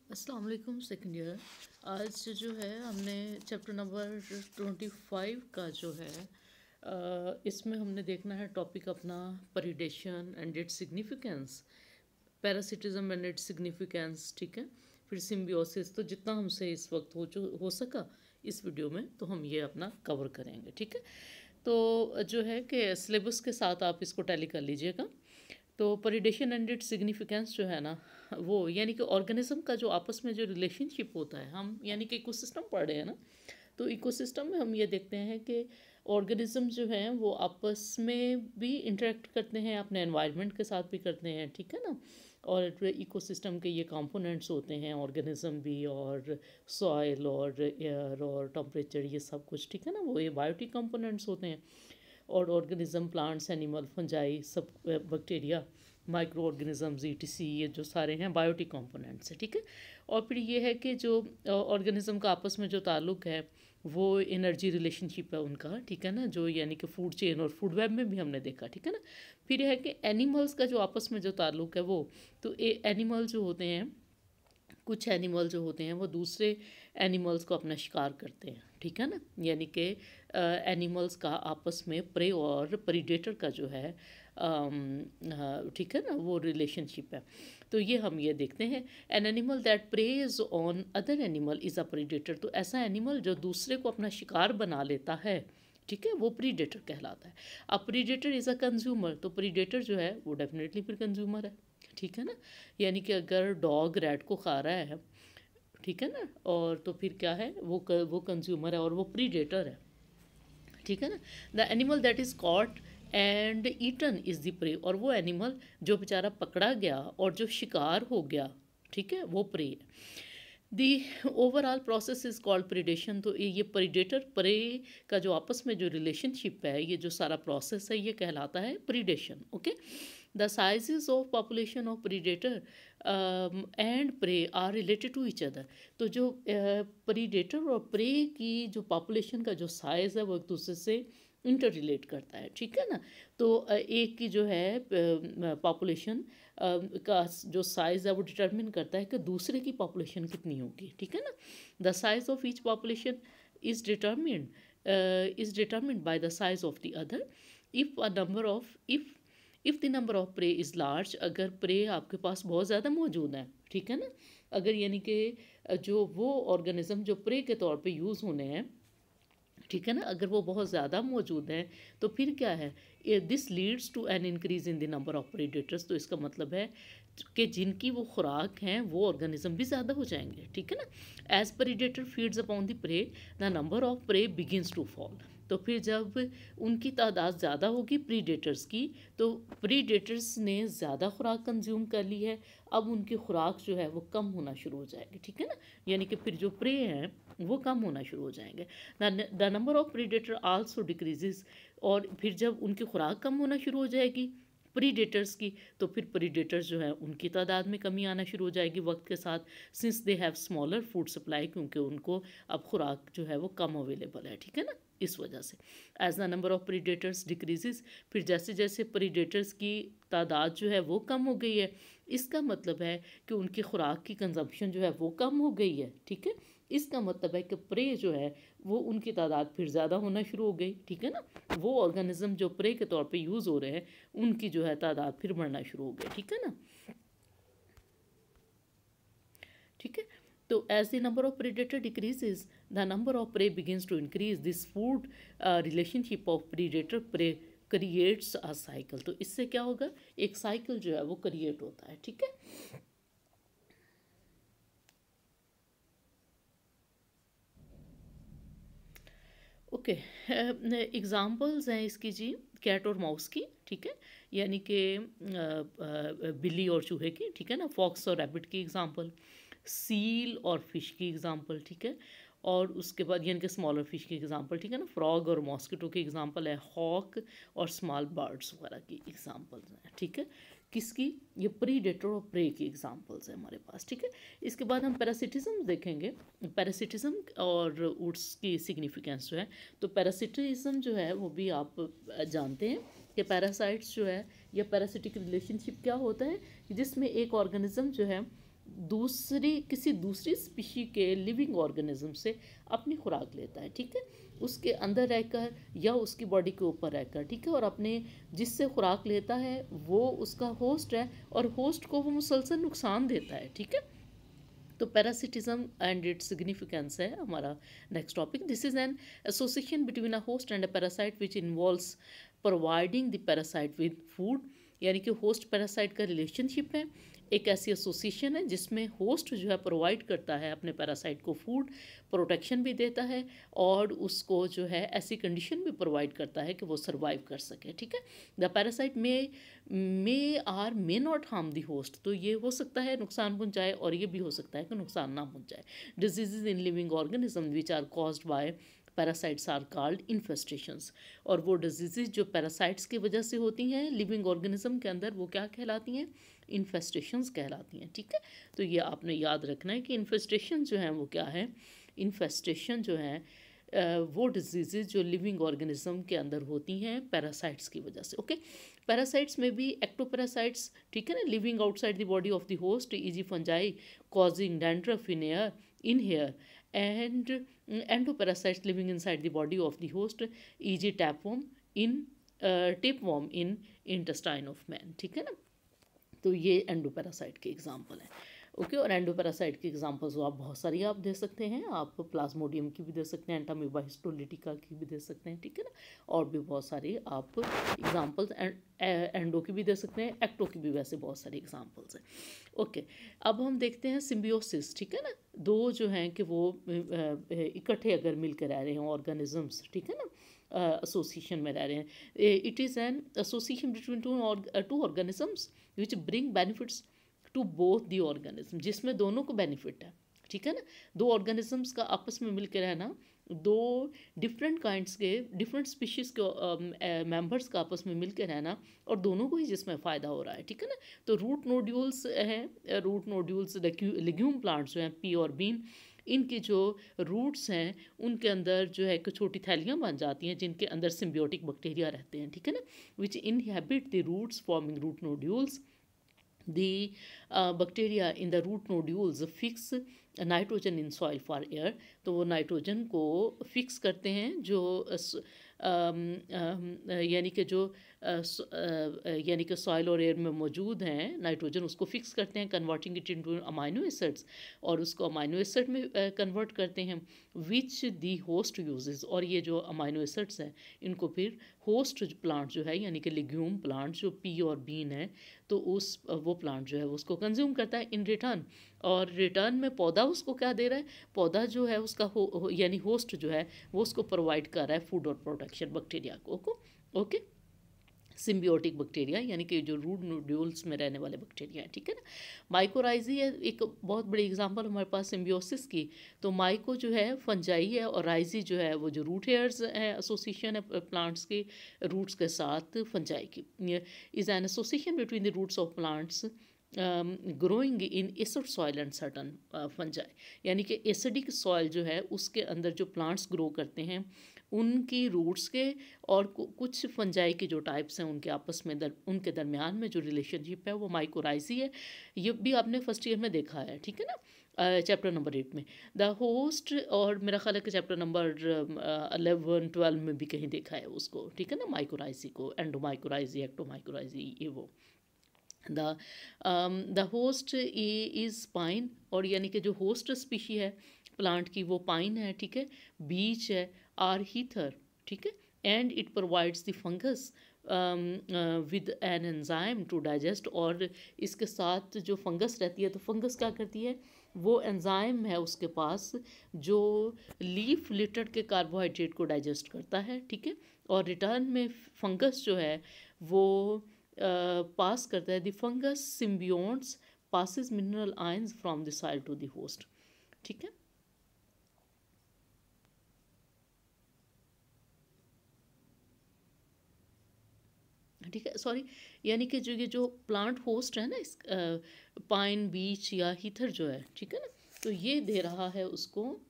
अस्सलाम वालेकुम second year. आज जो है हमने चैप्टर नंबर 25 का जो है इसमें हमने देखना है टॉपिक अपना predation and its significance, parasitism and its significance, ठीक है। फिर सिम्बियोसिस, तो जितना हमसे इस वक्त हो सका इस वीडियो में तो हम ये अपना कवर करेंगे, ठीक है। तो जो है कि सिलेबस के साथ आप इसको टैली कर लीजिएगा। तो परिडेशन एंड इट्स सिग्निफिकेंस जो है ना, वो यानी कि ऑर्गेनिज्म का जो आपस में जो रिलेशनशिप होता है, हम यानी कि इकोसिस्टम पढ़ रहे हैं ना, तो इकोसिस्टम में हम ये देखते हैं कि ऑर्गेनिज्म जो हैं वो आपस में भी इंटरेक्ट करते हैं, अपने एनवायरनमेंट के साथ भी करते हैं, ठीक है ना। और इकोसिस्टम के ये कंपोनेंट्स होते हैं, ऑर्गेनिज्म भी, और सॉइल और एयर और टेम्परेचर, ये सब कुछ, ठीक है ना, वो ये बायोटिक कंपोनेंट्स होते हैं। और ऑर्गेनिज्म, प्लांट्स, एनिमल, फंजाई, सब बैक्टीरिया, माइक्रो ऑर्गेनिजम्स, ईटीसी, ये जो सारे हैं बायोटिक कंपोनेंट्स हैं, ठीक है। और फिर ये है कि जो ऑर्गेनिज्म का आपस में जो ताल्लुक है वो एनर्जी रिलेशनशिप है उनका, ठीक है ना, जो यानी कि फूड चेन और फूड वेब में भी हमने देखा, ठीक है ना। फिर यह है कि एनिमल्स का जो आपस में जो ताल्लुक है वो, तो एनिमल जो होते हैं, कुछ एनिमल जो होते हैं वो दूसरे एनिमल्स को अपना शिकार करते हैं, ठीक है ना। यानी कि एनिमल्स का आपस में प्रे और प्रीडेटर का जो है ठीक है ना, वो रिलेशनशिप है। तो ये हम ये देखते हैं, an animal that praise on other animal is a predator. तो ऐसा एनिमल जो दूसरे को अपना शिकार बना लेता है, ठीक है, वो प्रीडेटर कहलाता है। अब प्रीडेटर इज़ अ कंज्यूमर, तो प्रीडेटर जो है वो डेफिनेटली फिर कंज्यूमर है, ठीक है ना। यानी कि अगर डॉग रैट को खा रहा है, ठीक है ना, और तो फिर क्या है, वो कंज्यूमर है और वो प्रीडेटर है, ठीक है ना। The animal that is caught and eaten is the prey. और वो एनिमल जो बेचारा पकड़ा गया और जो शिकार हो गया, ठीक है, वो प्रे है। The overall process is called predation. तो ये प्रीडेटर प्रे का जो आपस में जो रिलेशनशिप है, ये जो सारा प्रोसेस है, ये कहलाता है predation, okay. The sizes of population of predator and prey are related to each other. तो जो प्रीडेटर और प्रे की जो पॉपुलेशन का जो साइज़ है वो एक दूसरे से इंटर रिलेट करता है, ठीक है ना। तो एक की जो है पॉपुलेशन का जो साइज़ है वो डिटरमिन करता है कि दूसरे की पॉपुलेशन कितनी होगी, ठीक है ना। The size of each population is determined by the size of the other. If a number of if the number of prey is large, अगर प्रे आपके पास बहुत ज़्यादा मौजूद है, ठीक है ना, अगर यानी कि जो वो ऑर्गेनिज्म जो प्रे के तौर पे यूज़ होने हैं, ठीक है ना, अगर वो बहुत ज़्यादा मौजूद हैं, तो फिर क्या है, this leads to an increase in the number of predators. तो इसका मतलब है कि जिनकी वो खुराक हैं वो ऑर्गेनिज्म भी ज़्यादा हो जाएंगे, ठीक है ना। As predator feeds upon the prey, the number of prey begins to fall. तो फिर जब उनकी तादाद ज़्यादा होगी प्रीडेटर्स की, तो प्रीडेटर्स ने ज़्यादा खुराक कंज्यूम कर ली है, अब उनकी खुराक जो है वो कम होना शुरू हो जाएगी, ठीक है ना। यानी कि फिर जो प्रे हैं वो कम होना शुरू हो जाएंगे। The number of predator also decreases. और फिर जब उनकी खुराक कम होना शुरू हो जाएगी प्रीडेटर्स की, तो फिर प्रीडेटर्स जो है उनकी तादाद में कमी आना शुरू हो जाएगी वक्त के साथ, since they have smaller food supply, क्योंकि उनको अब खुराक जो है वो कम अवेलेबल है, ठीक है ना, इस वजह से। As the number of predators decreases, फिर जैसे जैसे प्रीडेटर्स की तादाद जो है वो कम हो गई है, इसका मतलब है कि उनकी खुराक की कंजम्पशन जो है वो कम हो गई है, ठीक है। इसका मतलब है कि प्रे जो है वो उनकी तादाद फिर ज़्यादा होना शुरू हो गई, ठीक है ना। वो ऑर्गेनिज्म जो प्रे के तौर पे यूज़ हो रहे हैं उनकी जो है तादाद फिर बढ़ना शुरू हो गई, ठीक है ना, ठीक है। तो as the number of predator decreases, the number of prey begins to increase. This food relationship of predator prey creates a cycle. तो इससे क्या होगा, एक साइकिल जो है वो क्रिएट होता है, ठीक है। ओके, एग्ज़ाम्पल्स हैं इसकी जी, कैट और माउस की, ठीक है, यानी कि बिल्ली और चूहे की, ठीक है ना, फॉक्स और रैबिट की एग्ज़ाम्पल, सील और फिश की एग्ज़ाम्पल, ठीक है। और उसके बाद यानी कि स्मॉलर फिश की एग्ज़ाम्पल, ठीक है ना, फ्रॉग और मॉस्किटो की एग्ज़ाम्पल है, हॉक और स्मॉल बर्ड्स वगैरह की एग्ज़ाम्पल्स हैं, ठीक है। किसकी, ये प्रीडेटर और प्रे की एग्जांपल्स हैं हमारे पास, ठीक है। इसके बाद हम पैरासिटिज्म देखेंगे, पैरासिटिज्म और उड्स की सिग्निफिकेंस जो है। तो पैरासिटिज्म जो है वो भी आप जानते हैं कि पैरासाइट्स जो है या पैरासिटिक रिलेशनशिप क्या होता है, जिसमें एक ऑर्गेनिज्म जो है किसी दूसरी स्पीशी के लिविंग ऑर्गेनिज्म से अपनी खुराक लेता है, ठीक है, उसके अंदर रहकर या उसकी बॉडी के ऊपर रहकर, ठीक है, और अपने जिससे खुराक लेता है वो उसका होस्ट है और होस्ट को वो मुसलसल नुकसान देता है, ठीक है। तो पैरासिटिज्म एंड इट्स सिग्निफिकेंस है हमारा next topic. This is an association between a host and a parasite which involves providing the parasite with food, यानी कि होस्ट पैरासाइट का रिलेशनशिप है, एक ऐसी एसोसिएशन है जिसमें होस्ट जो है प्रोवाइड करता है अपने पैरासाइट को फूड, प्रोटेक्शन भी देता है और उसको जो है ऐसी कंडीशन भी प्रोवाइड करता है कि वो सर्वाइव कर सके, ठीक है। The parasite may not harm the host, तो ये हो सकता है नुकसान पहुंचाए और ये भी हो सकता है कि नुकसान ना पहुंचाए। Diseases in living organism which are caused by parasites are called infestations, और वो डिजीज़ जो पैरासाइट्स की वजह से होती हैं लिविंग ऑर्गेनिज्म के अंदर वो क्या कहलाती हैं, इन्फेस्टेशंस कहलाती हैं, ठीक है। तो ये आपने याद रखना है कि इन्फेस्टेशन जो हैं वो क्या है, इन्फेस्टेशन जो है वो डिजीज़ जो लिविंग ऑर्गेनिज्म के अंदर होती हैं पैरासाइट्स की वजह से, ओके। पैरासाइट्स में भी एक्टोपैरासाइट्स, ठीक है ना, living outside the body of the host, easy fungi causing dandruff in hair and endoparasites living inside the body of the host, e.g. tapeworm in intestine of man, ठीक है ना। तो ये एंडोपैरासाइट के एग्जाम्पल हैं, ओके। और endoparasite के examples आप बहुत सारी आप दे सकते हैं, आप प्लाज्मोडियम की भी दे सकते हैं, एंटामीबा हिस्टोलिटिका की भी दे सकते हैं, ठीक है ना, और भी बहुत सारी आप एग्जाम्पल्स एंडो की भी दे सकते हैं, एक्टो की भी वैसे बहुत सारी एग्जाम्पल्स हैं, ओके। अब हम देखते हैं सिम्बियोसिस, ठीक है ना, दो जो हैं कि वो इकट्ठे अगर मिलकर रह रहे हैं ऑर्गेनिजम्स, ठीक है ना, एसोसिएशन में रह रहे हैं, it is an association between two organisms which bring benefits to both the organism, जिसमें दोनों को बेनिफिट है, ठीक है ना। दो ऑर्गेनिजम्स का आपस में मिलकर रहना, दो डिफरेंट काइंड्स के डिफरेंट स्पीशीज़ के मेंबर्स का आपस में मिलकर रहना और दोनों को ही जिसमें फ़ायदा हो रहा है, ठीक है ना। तो रूट नोड्यूल्स हैं, रूट नोड्यूल्स लेग्यूम प्लांट्स जो हैं पी और बीन, इनकी जो रूट्स हैं उनके अंदर जो है कि छोटी थैलियाँ बन जाती हैं जिनके अंदर सिम्बियोटिक बैक्टीरिया रहते हैं, ठीक है ना, which inhabit the roots forming root nodules. The bacteria in the root nodules fix nitrogen in soil for air, तो वो नाइट्रोजन को फिक्स करते हैं जो यानी कि जो यानी कि सॉइल और एयर में मौजूद हैं नाइट्रोजन, उसको फिक्स करते हैं, converting it into amino acids, और उसको अमाइनो एसिड में कन्वर्ट करते हैं, विच दी होस्ट यूजेस, और ये जो अमाइनो एसिड्स हैं इनको फिर होस्ट प्लांट जो है यानी कि लेग्यूम प्लांट जो पी और बीन है, तो वो प्लांट जो है उसको कंज्यूम करता है इन रिटर्न, और रिटर्न में पौधा उसको क्या दे रहा है, पौधा जो है उसका यानी होस्ट जो है वो उसको प्रोवाइड कर रहा है फूड और प्रोटेक्शन बैक्टीरिया को, ओके। सिम्बियोटिक बैक्टीरिया यानी कि जो रूट नोड्यूल्स में रहने वाले बैक्टीरिया हैं, ठीक है ना। माइकोराइजी है एक बहुत बड़ी एग्जांपल हमारे पास सिम्बियोसिस की, तो माइको जो है फंजाई है और राइजी जो है वो जो रूट हेयर्स है, एसोसिएशन है प्लांट्स के रूट्स के साथ फंजाई की, is an association between the roots of plants growing in acid soil and certain fungi, यानी कि एसिडिक सॉइल जो है उसके अंदर जो प्लांट्स ग्रो करते हैं उनकी रूट्स के और कुछ फंजाई के जो टाइप्स हैं उनके आपस में उनके दरमियान में जो रिलेशनशिप है वो माइकोराइजी है, ये भी आपने फर्स्ट ईयर में देखा है, ठीक है ना, चैप्टर नंबर 8 में द होस्ट, और मेरा ख्याल है कि चैप्टर नंबर 11-12 में भी कहीं देखा है उसको, ठीक है ना, माइकोराइजी को, एंडोमाइकोराइजी, एक्टोमाइकोराइजी, ये वो। द होस्ट इज़ पाइन, और यानी कि जो होस्ट स्पीशी है प्लांट की वो पाइन है, ठीक है, बीच है, आर हीथर, ठीक है, and it provides the fungus with an enzyme to digest, और इसके साथ जो फंगस रहती है तो फंगस क्या करती है, वो एंजाइम है उसके पास जो लीफ लिटर के कार्बोहाइड्रेट को डाइजेस्ट करता है, ठीक है, और रिटर्न में फंगस जो है वो पास करता है, the fungus symbiotes passes mineral ions from the soil to the host, ठीक है। ठीक है, सॉरी, यानी कि जो ये जो प्लांट होस्ट है ना इस पाइन बीच या हीथर जो है, ठीक है ना, तो ये दे रहा है उसको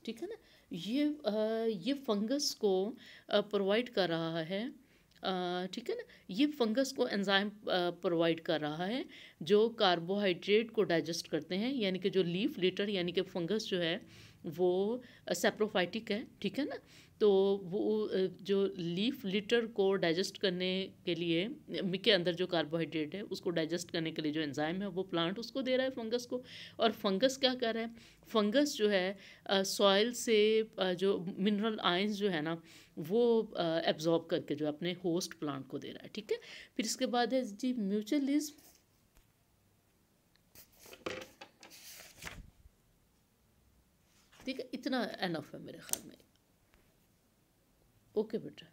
ठीक है ना, ये फंगस को प्रोवाइड कर रहा है ठीक है ना। ये फंगस को एंजाइम प्रोवाइड कर रहा है जो कार्बोहाइड्रेट को डाइजेस्ट करते हैं, यानी कि जो लीफ लिटर यानी कि फंगस जो है वो सेप्रोफाइटिक है, ठीक है ना। तो वो जो लीफ लिटर को डाइजेस्ट करने के लिए के अंदर जो कार्बोहाइड्रेट है उसको डाइजेस्ट करने के लिए जो एंजाइम है वो प्लांट उसको दे रहा है फंगस को। और फंगस क्या कर रहा है, फंगस जो है सॉइल से जो मिनरल आयंस जो है ना वो एब्जॉर्ब करके जो अपने होस्ट प्लांट को दे रहा है, ठीक है। फिर इसके बाद है जी म्यूचुअलिज्म। ठीक है, इतना एनफ है मेरे ख्याल में। ओके बेटा।